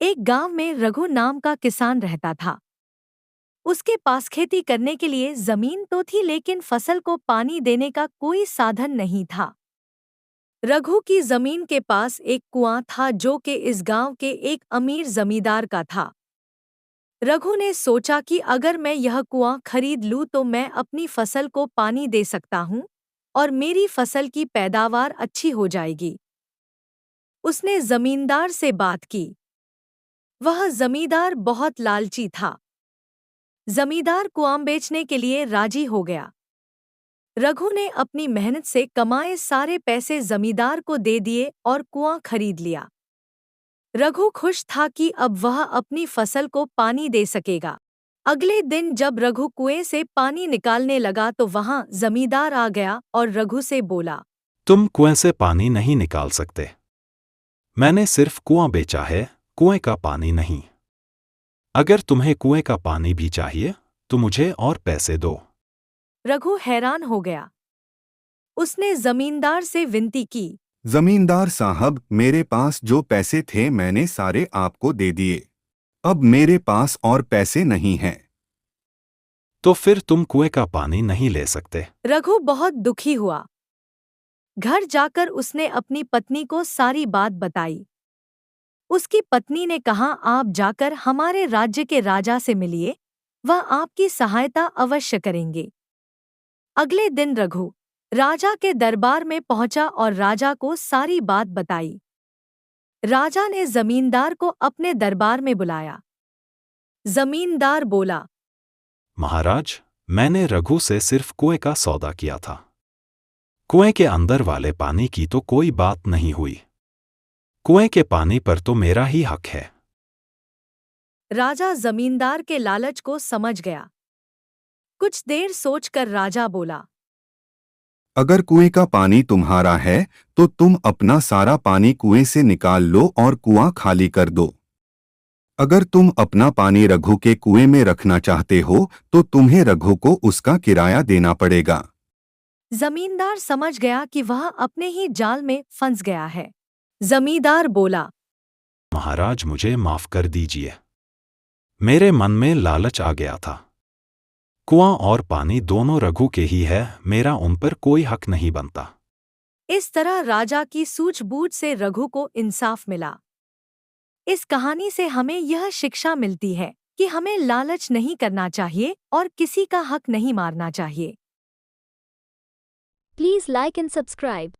एक गांव में रघु नाम का किसान रहता था। उसके पास खेती करने के लिए जमीन तो थी, लेकिन फसल को पानी देने का कोई साधन नहीं था। रघु की जमीन के पास एक कुआं था जो कि इस गांव के एक अमीर जमींदार का था। रघु ने सोचा कि अगर मैं यह कुआं खरीद लूं तो मैं अपनी फसल को पानी दे सकता हूं और मेरी फसल की पैदावार अच्छी हो जाएगी। उसने जमींदार से बात की। वह जमींदार बहुत लालची था। जमींदार कुआं बेचने के लिए राजी हो गया। रघु ने अपनी मेहनत से कमाए सारे पैसे जमींदार को दे दिए और कुआं खरीद लिया। रघु खुश था कि अब वह अपनी फसल को पानी दे सकेगा। अगले दिन जब रघु कुएं से पानी निकालने लगा तो वहां जमींदार आ गया और रघु से बोला, तुम कुएं से पानी नहीं निकाल सकते। मैंने सिर्फ कुआं बेचा है, कुएं का पानी नहीं। अगर तुम्हें कुएं का पानी भी चाहिए तो मुझे और पैसे दो। रघु हैरान हो गया। उसने जमींदार से विनती की, जमींदार साहब, मेरे पास जो पैसे थे मैंने सारे आपको दे दिए। अब मेरे पास और पैसे नहीं हैं। तो फिर तुम कुएं का पानी नहीं ले सकते। रघु बहुत दुखी हुआ। घर जाकर उसने अपनी पत्नी को सारी बात बताई। उसकी पत्नी ने कहा, आप जाकर हमारे राज्य के राजा से मिलिए, वह आपकी सहायता अवश्य करेंगे। अगले दिन रघु राजा के दरबार में पहुंचा और राजा को सारी बात बताई। राजा ने जमींदार को अपने दरबार में बुलाया। जमींदार बोला, महाराज, मैंने रघु से सिर्फ कुएं का सौदा किया था। कुएं के अंदर वाले पानी की तो कोई बात नहीं हुई। कुएं के पानी पर तो मेरा ही हक है। राजा जमींदार के लालच को समझ गया। कुछ देर सोचकर राजा बोला, अगर कुएं का पानी तुम्हारा है तो तुम अपना सारा पानी कुएं से निकाल लो और कुआं खाली कर दो। अगर तुम अपना पानी रघु के कुएं में रखना चाहते हो तो तुम्हें रघु को उसका किराया देना पड़ेगा। जमींदार समझ गया कि वह अपने ही जाल में फंस गया है। जमींदार बोला, महाराज, मुझे माफ कर दीजिए। मेरे मन में लालच आ गया था। कुआं और पानी दोनों रघु के ही है, मेरा उन पर कोई हक नहीं बनता। इस तरह राजा की सूझबूझ से रघु को इंसाफ मिला। इस कहानी से हमें यह शिक्षा मिलती है कि हमें लालच नहीं करना चाहिए और किसी का हक नहीं मारना चाहिए। Please like and subscribe.